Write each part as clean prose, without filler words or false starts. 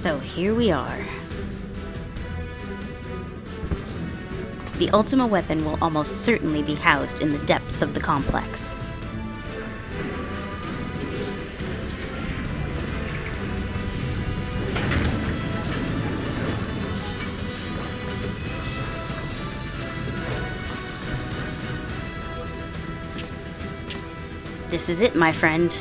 So here we are. The Ultima weapon will almost certainly be housed in the depths of the complex. This is it, my friend.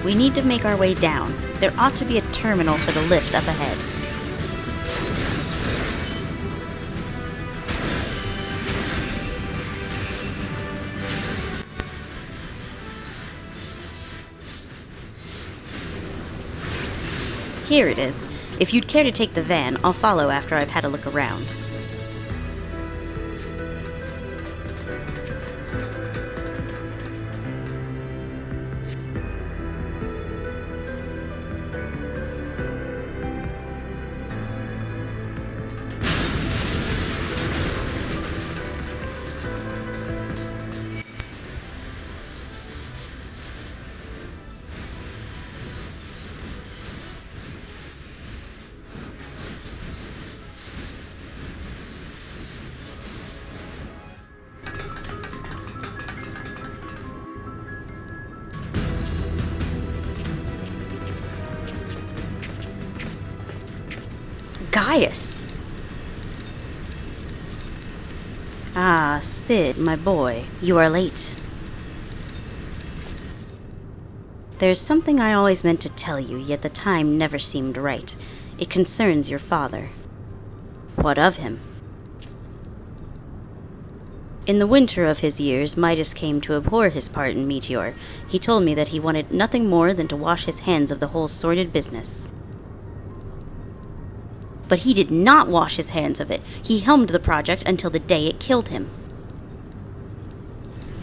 We need to make our way down. There ought to be a terminal for the lift up ahead. Here it is. If you'd care to take the van, I'll follow after I've had a look around. Gaius! Ah, Sid, my boy, you are late. There's something I always meant to tell you, yet the time never seemed right. It concerns your father. What of him? In the winter of his years, Midas came to abhor his part in Meteor. He told me that he wanted nothing more than to wash his hands of the whole sordid business. But he did not wash his hands of it. He helmed the project until the day it killed him.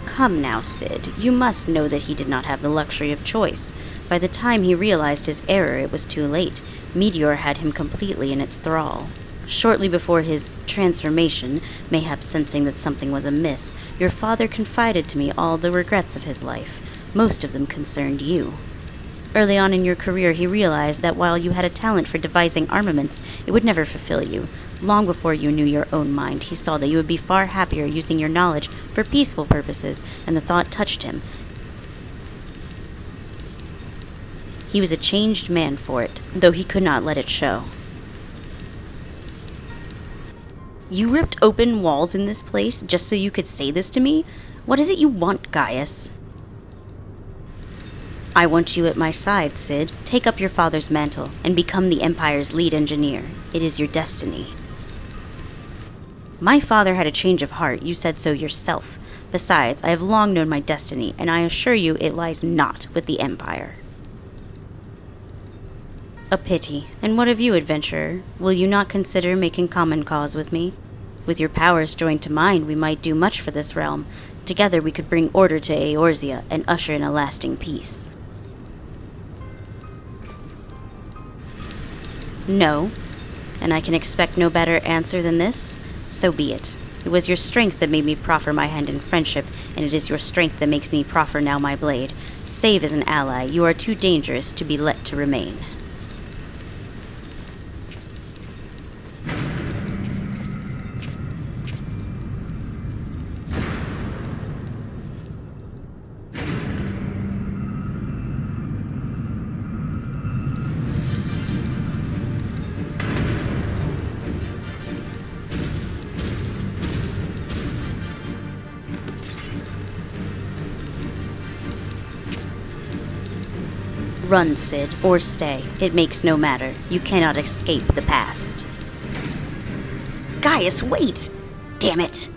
Come now, Sid. You must know that he did not have the luxury of choice. By the time he realized his error, it was too late. Meteor had him completely in its thrall. Shortly before his transformation, mayhap sensing that something was amiss, your father confided to me all the regrets of his life. Most of them concerned you. Early on in your career, he realized that while you had a talent for devising armaments, it would never fulfill you. Long before you knew your own mind, he saw that you would be far happier using your knowledge for peaceful purposes, and the thought touched him. He was a changed man for it, though he could not let it show. You ripped open walls in this place just so you could say this to me? What is it you want, Gaius? I want you at my side, Sid. Take up your father's mantle and become the Empire's lead engineer. It is your destiny. My father had a change of heart. You said so yourself. Besides, I have long known my destiny, and I assure you it lies not with the Empire. A pity. And what of you, adventurer? Will you not consider making common cause with me? With your powers joined to mine, we might do much for this realm. Together we could bring order to Eorzea and usher in a lasting peace. No, and I can expect no better answer than this. So be it. It was your strength that made me proffer my hand in friendship, and it is your strength that makes me proffer now my blade. Save as an ally, you are too dangerous to be let to remain. Run, Sid, or stay. It makes no matter. You cannot escape the past. Gaius, wait! Damn it!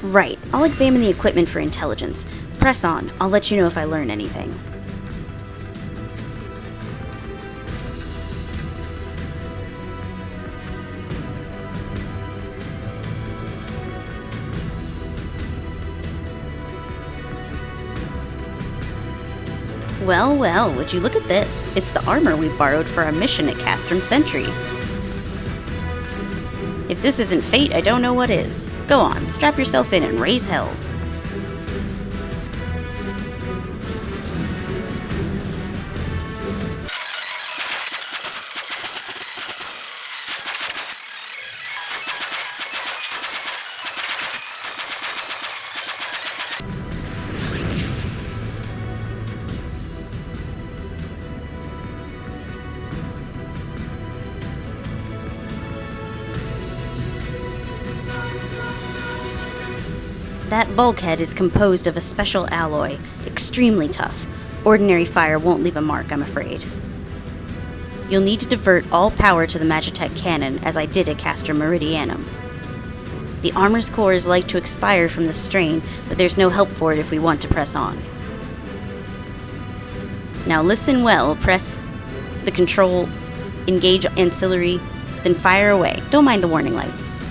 Right. I'll examine the equipment for intelligence. Press on. I'll let you know if I learn anything. Well, well, would you look at this? It's the armor we borrowed for our mission at Castrum Sentry. If this isn't fate, I don't know what is. Go on, strap yourself in and raise hells. That bulkhead is composed of a special alloy, extremely tough. Ordinary fire won't leave a mark, I'm afraid. You'll need to divert all power to the Magitech cannon, as I did at Castrum Meridianum. The armor's core is like to expire from the strain, but there's no help for it if we want to press on. Now listen well, press the control, engage ancillary, then fire away. Don't mind the warning lights.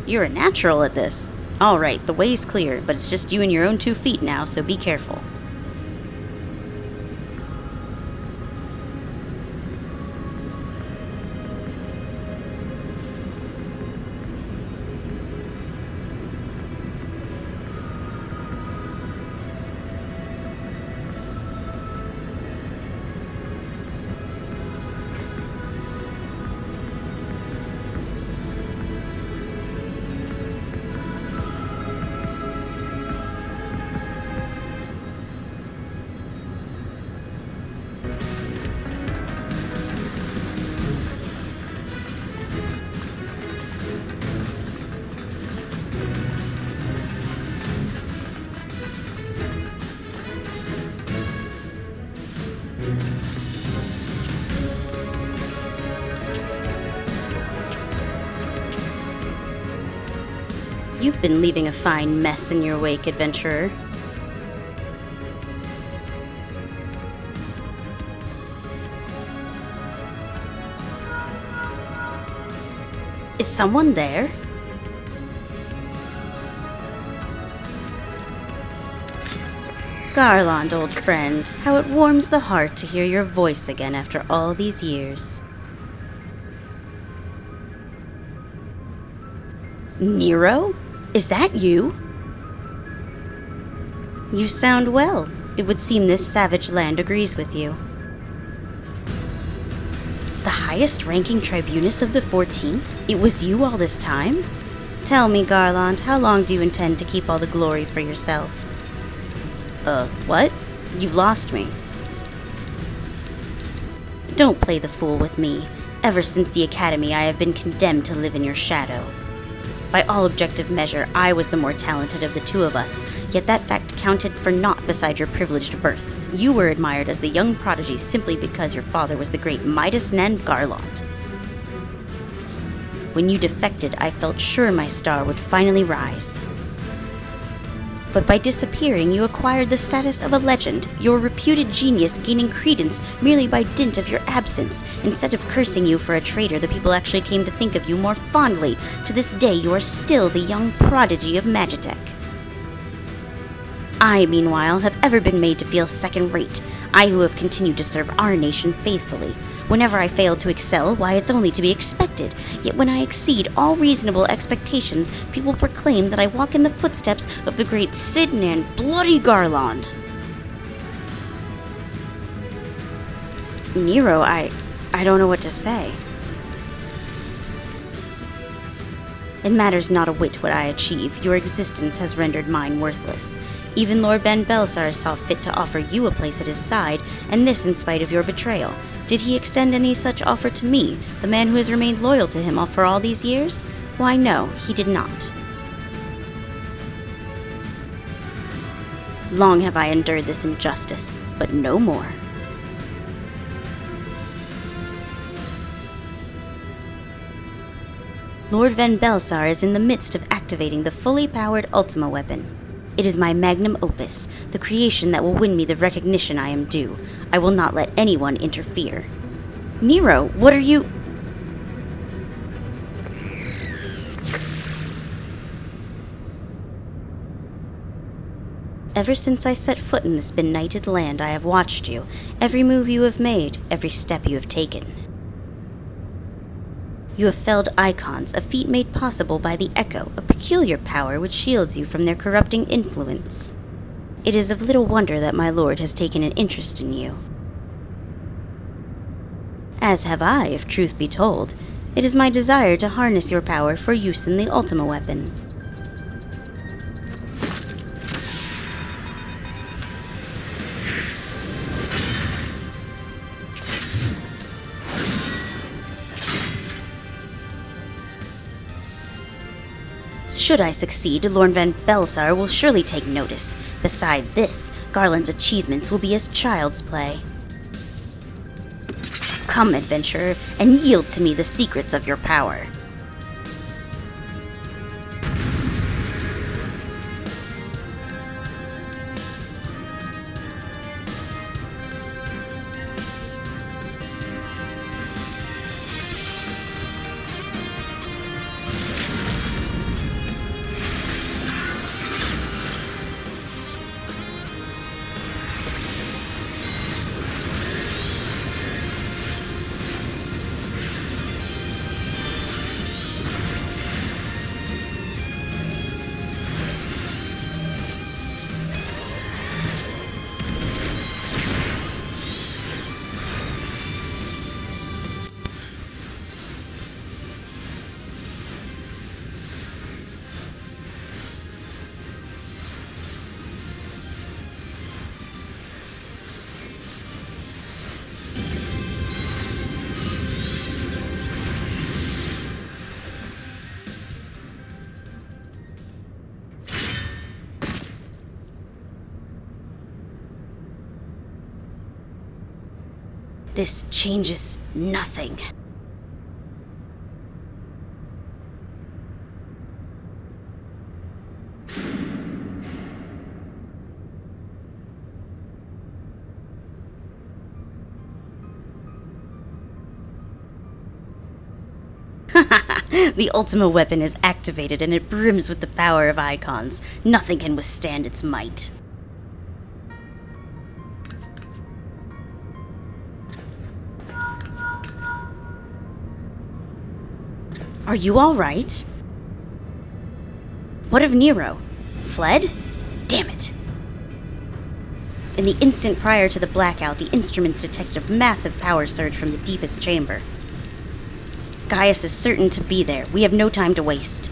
You're a natural at this. Alright, the way's clear, but it's just you and your own 2 feet now, so be careful. You've been leaving a fine mess in your wake, adventurer. Is someone there? Garland, old friend, how it warms the heart to hear your voice again after all these years. Nero? Is that you? You sound well. It would seem this savage land agrees with you. The highest-ranking tribunus of the 14th? It was you all this time? Tell me, Garland, how long do you intend to keep all the glory for yourself? What? You've lost me. Don't play the fool with me. Ever since the Academy, I have been condemned to live in your shadow. By all objective measure, I was the more talented of the 2 of us, yet that fact counted for naught beside your privileged birth. You were admired as the young prodigy simply because your father was the great Midas Nan Garland. When you defected, I felt sure my star would finally rise. But by disappearing, you acquired the status of a legend, your reputed genius gaining credence merely by dint of your absence. Instead of cursing you for a traitor, the people actually came to think of you more fondly. To this day, you are still the young prodigy of Magitech. I, meanwhile, have ever been made to feel second-rate. I who have continued to serve our nation faithfully. Whenever I fail to excel, why, it's only to be expected. Yet when I exceed all reasonable expectations, people proclaim that I walk in the footsteps of the great Sid Nan Bloody Garland. Nero, I don't know what to say. It matters not a whit what I achieve. Your existence has rendered mine worthless. Even Lord Van Belsar saw fit to offer you a place at his side, and this in spite of your betrayal. Did he extend any such offer to me, the man who has remained loyal to him for all these years? Why, no, he did not. Long have I endured this injustice, but no more. Lord Van Belsar is in the midst of activating the fully powered Ultima weapon. It is my magnum opus, the creation that will win me the recognition I am due. I will not let anyone interfere. Nero, what are you... Ever since I set foot in this benighted land, I have watched you, every move you have made, every step you have taken. You have felled icons, a feat made possible by the Echo, a peculiar power which shields you from their corrupting influence. It is of little wonder that my lord has taken an interest in you. As have I, if truth be told. It is my desire to harness your power for use in the Ultima weapon. Should I succeed, Lord Van Belsar will surely take notice. Beside this, Garland's achievements will be as child's play. Come, adventurer, and yield to me the secrets of your power. This changes nothing. The Ultima weapon is activated and it brims with the power of icons. Nothing can withstand its might. Are you all right? What of Nero? Fled? Damn it. In the instant prior to the blackout, the instruments detected a massive power surge from the deepest chamber. Gaius is certain to be there. We have no time to waste.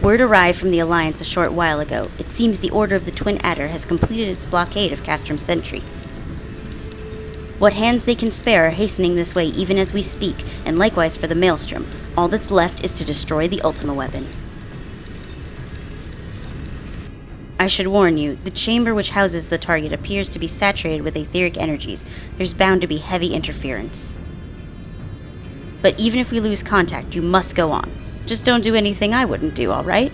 Word arrived from the Alliance a short while ago. It seems the Order of the Twin Adder has completed its blockade of Castrum Sentry. What hands they can spare are hastening this way even as we speak, and likewise for the Maelstrom. All that's left is to destroy the Ultima weapon. I should warn you, the chamber which houses the target appears to be saturated with etheric energies. There's bound to be heavy interference. But even if we lose contact, you must go on. Just don't do anything I wouldn't do, all right?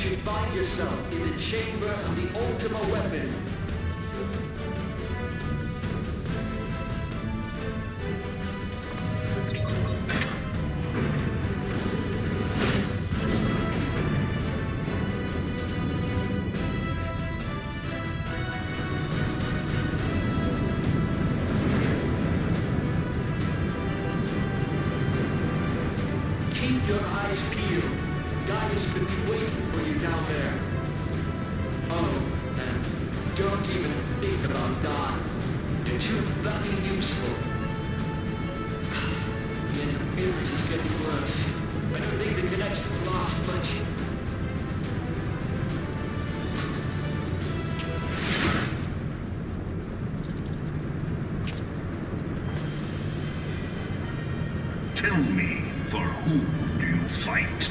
should find yourself in the chamber of the Ultima Weapon. Keep your eyes peeled. Gaius could be waiting for you down there. Oh, and don't even think about Don. You're too fucking useful. The interference is getting worse. I don't think the connection's lost much. Tell me, for whom do you fight?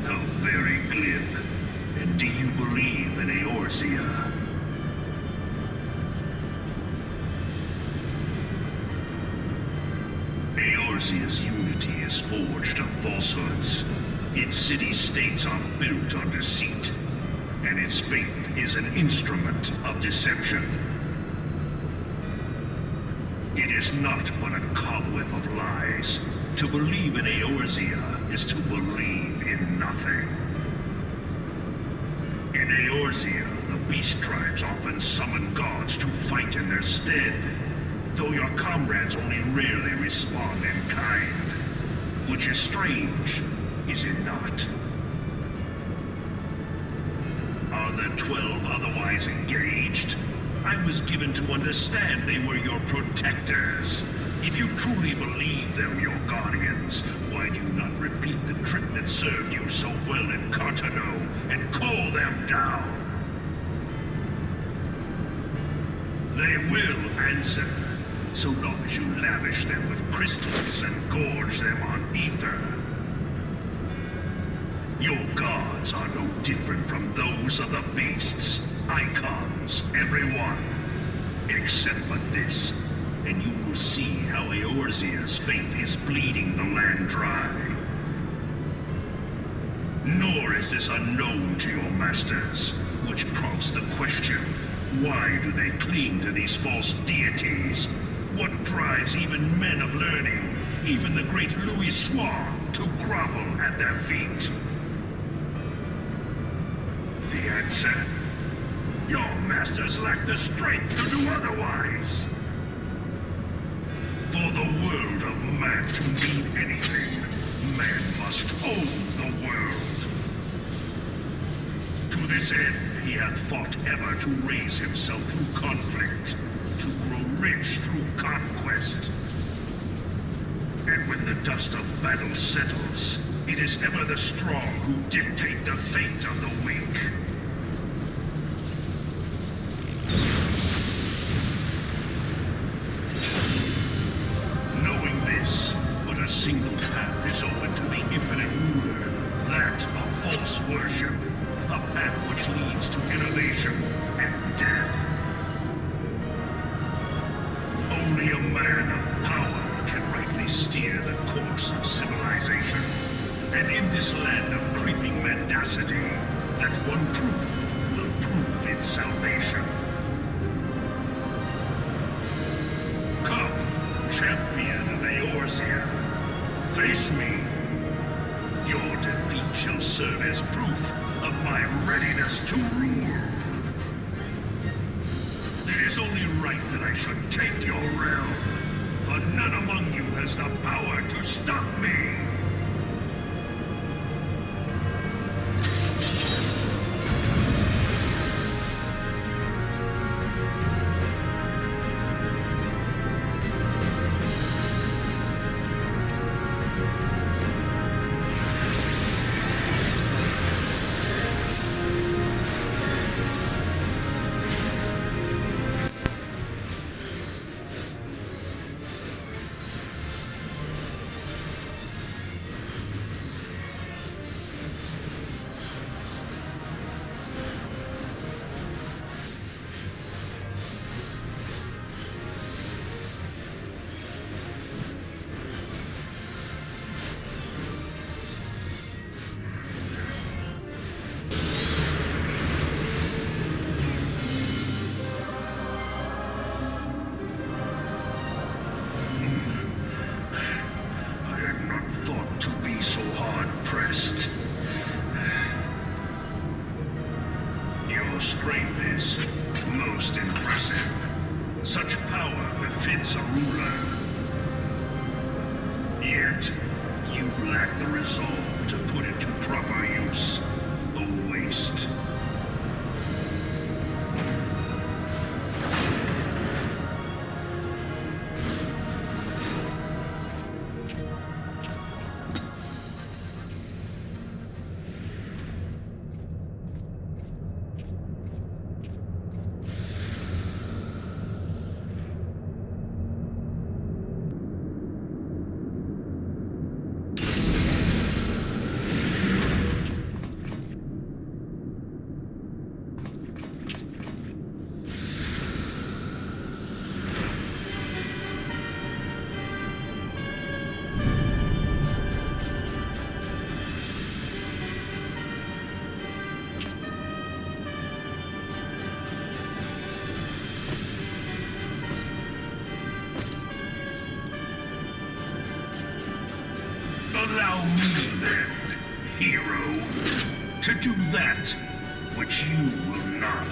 How very glib. And do you believe in Eorzea? Eorzea's unity is forged of falsehoods. Its city-states are built on deceit, and its faith is an instrument of deception. It is not but a cobweb of lies. To believe in Eorzea is to believe in nothing. In Eorzea, the beast tribes often summon gods to fight in their stead, though your comrades only rarely respond in kind. Which is strange, is it not? Are the 12 otherwise engaged? I was given to understand they were your protectors. If you truly believe them your guardians, why do you not repeat the trick that served you so well in Cartano and call them down? They will answer, so long as you lavish them with crystals and gorge them on ether. Your gods are no different from those of the beasts. Icons, every one. Except for this, and you will see how Eorzea's faith is bleeding the land dry. Nor is this unknown to your masters, which prompts the question, why do they cling to these false deities? What drives even men of learning, even the great Louis Swan, to grovel at their feet? The answer? Your masters lack the strength to do otherwise. For the world of man to mean anything, man must own the world. To this end, he hath fought ever to raise himself through conflict, to grow rich through conquest. And when the dust of battle settles, it is ever the strong who dictate the fate of the weak. A single path is open to the infinite ruler, that of false worship, a path which leads to innovation and death. Only a man of power can rightly steer the course of civilization, and in this land of creeping mendacity, that one truth will prove its salvation. Come, champion of Eorzea. Face me. Your defeat shall serve as proof of my readiness to rule. It is only right that I should take your realm, but none among you has the power to stop me. best. Your strength is most impressive. Such power befits a ruler. Yet, you lack the resolve to put it to proper use. A waste. Allow me then, hero, to do that which you will not.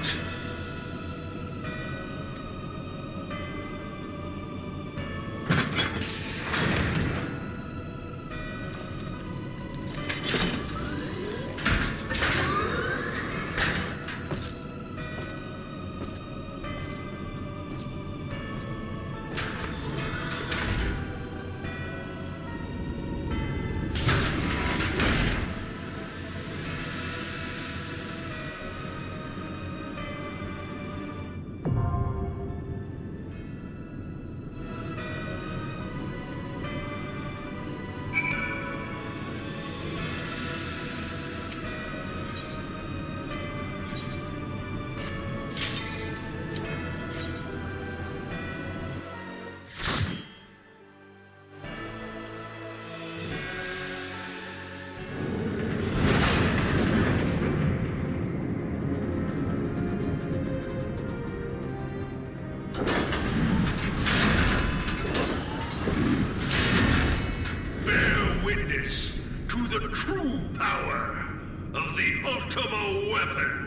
To the true power of the Ultima weapon.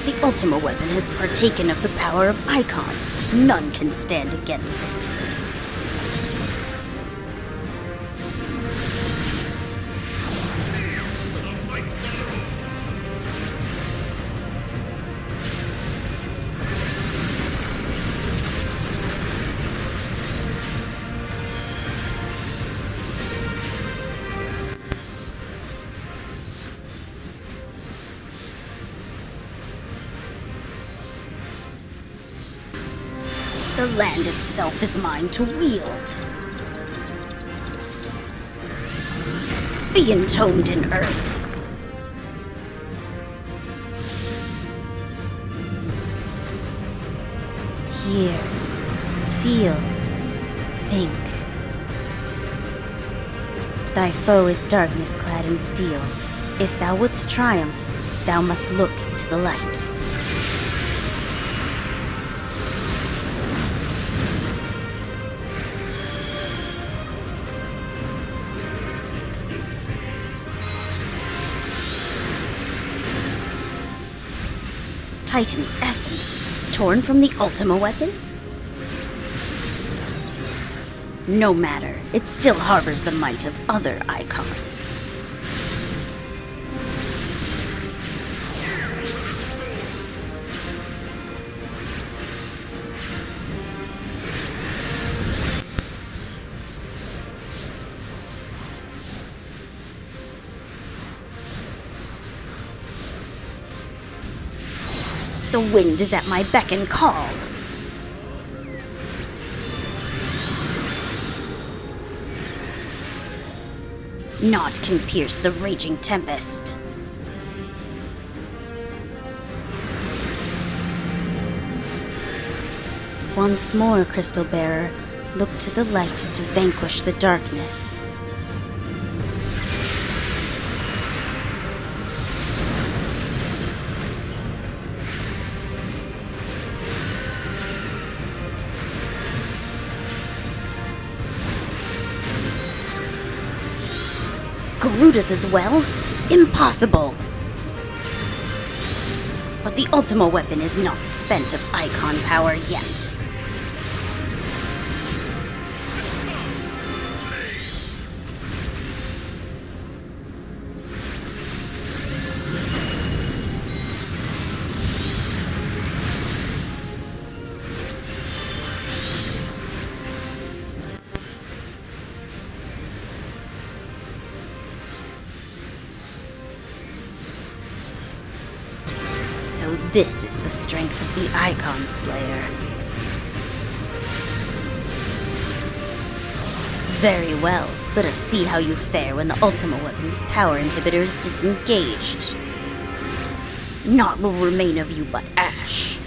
The Ultima weapon has partaken of the power of icons. None can stand against it. The land itself is mine to wield. Be entombed in earth. Hear, feel, think. Thy foe is darkness clad in steel. If thou wouldst triumph, thou must look to the light. Titan's essence, torn from the Ultima weapon? No matter, it still harbors the might of other icons. The wind is at my beck and call. Naught can pierce the raging tempest. Once more, Crystal Bearer, look to the light to vanquish the darkness. uproot us as well? Impossible! But the Ultima weapon is not spent of icon power yet. So this is the strength of the Icon Slayer. Very well, let us see how you fare when the Ultima weapon's power inhibitor is disengaged. Naught will remain of you but ash.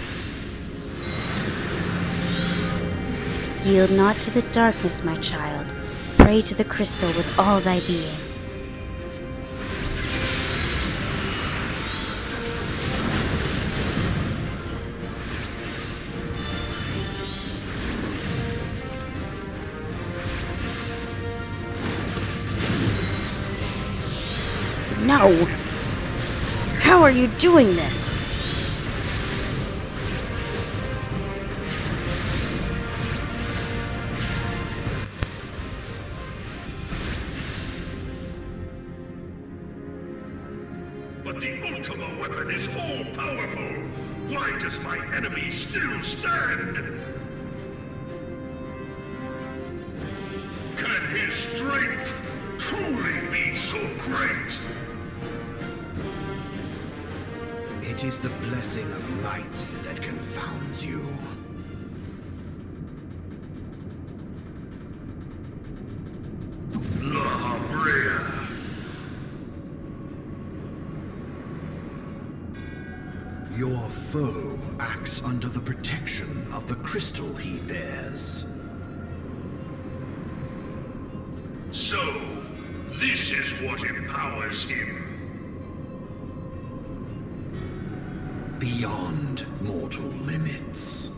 Yield not to the darkness, my child. Pray to the crystal with all thy being. No! How are you doing this? But the Ultima weapon is all-powerful. Why does my enemy still stand? Can his strength truly be so great? It is the blessing of light that confounds you. La Habrea. Your foe acts under the protection of the crystal he bears. So, this is what empowers him. Beyond mortal limits.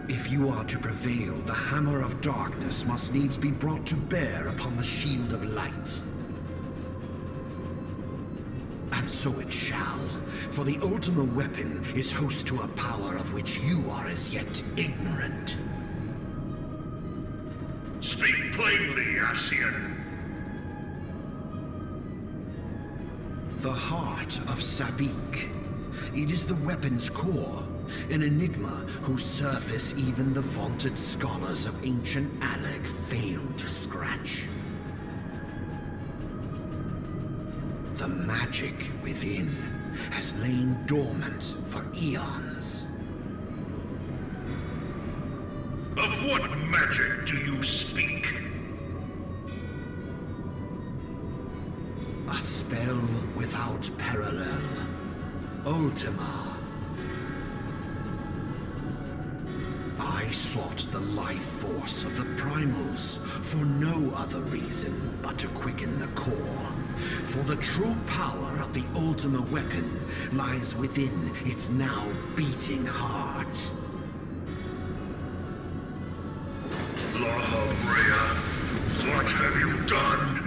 If you are to prevail, the hammer of darkness must needs be brought to bear upon the shield of light. And so it shall, for the Ultima weapon is host to a power of which you are as yet ignorant. Speak plainly, Ascian. The heart of Sabik. It is the weapon's core, an enigma whose surface even the vaunted scholars of ancient Aleg failed to scratch. The magic within has lain dormant for eons. Of what magic do you speak? A spell without parallel. Ultima. I sought the life force of the primals for no other reason but to quicken the core. For the true power of the Ultima weapon lies within its now beating heart. La Habrea, what have you done?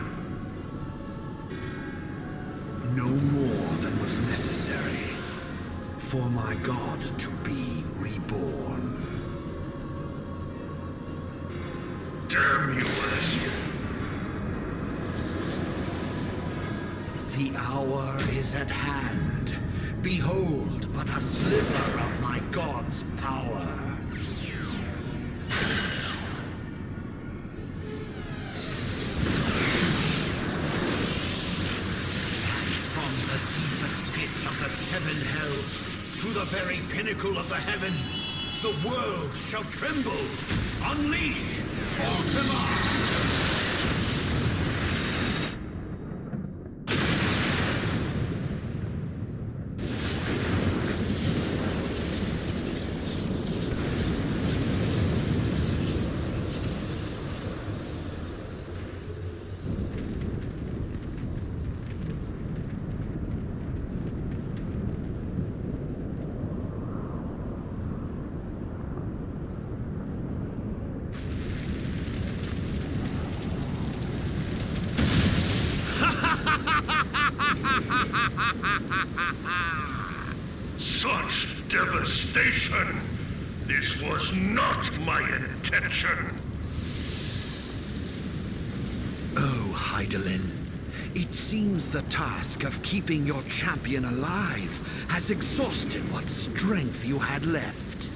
No more than was necessary for my god to be reborn. Damn you, Ascian. The hour is at hand. Behold but a sliver of my god's power. From the deepest pit of the seven hells to the very pinnacle of the heavens, the world shall tremble. Unleash Ultima! Such devastation! This was not my intention! Oh, Heidelin. It seems the task of keeping your champion alive has exhausted what strength you had left.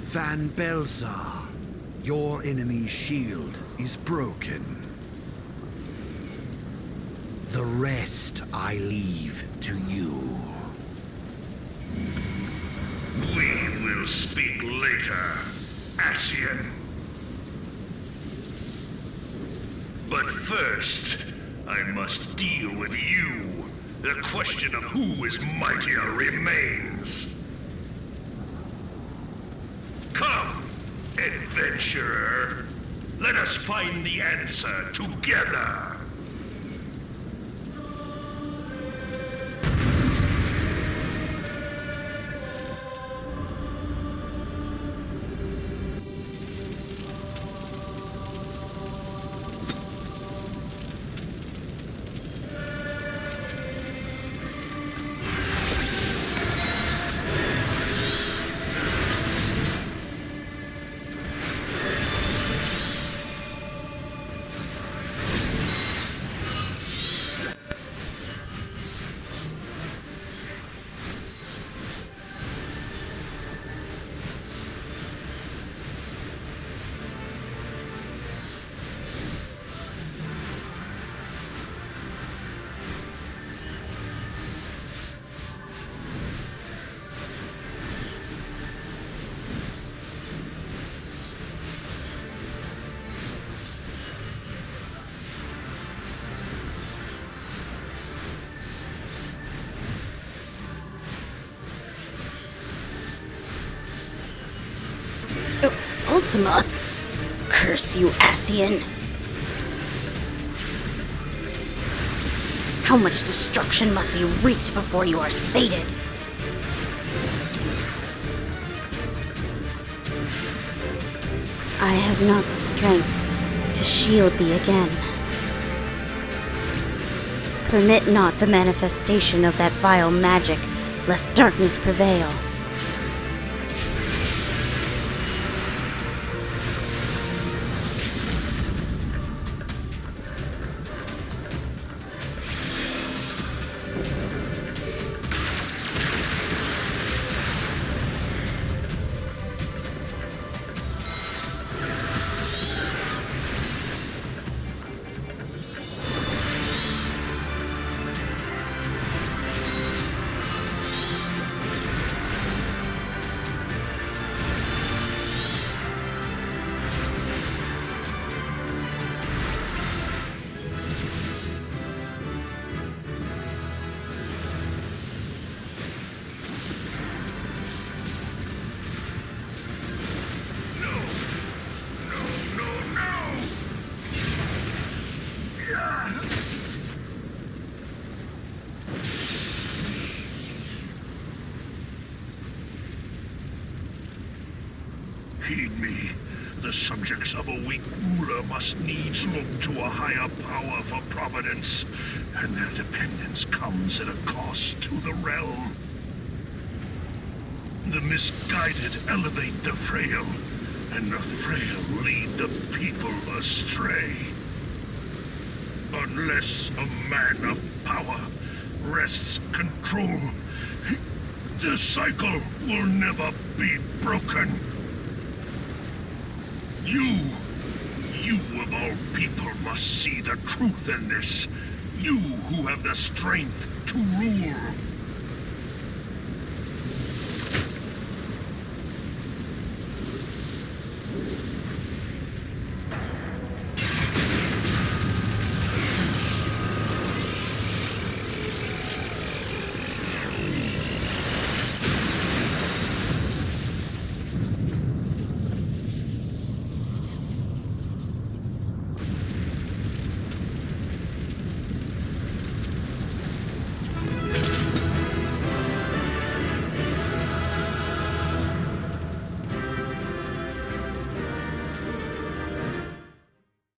Van Belzar, your enemy's shield is broken. The rest I leave to you. We will speak later, Ascian. But first, I must deal with you. The question of who is mightier remains. Come, adventurer. Let us find the answer together. Ultima! Curse you, Ascian! How much destruction must be wreaked before you are sated? I have not the strength to shield thee again. Permit not the manifestation of that vile magic, lest darkness prevail. Heed me. The subjects of a weak ruler must needs look to a higher power for providence, and their dependence comes at a cost to the realm. The misguided elevate the frail, and the frail lead the people astray. Unless a man of power wrests control, the cycle will never be broken. You of all people must see the truth in this. You who have the strength to rule.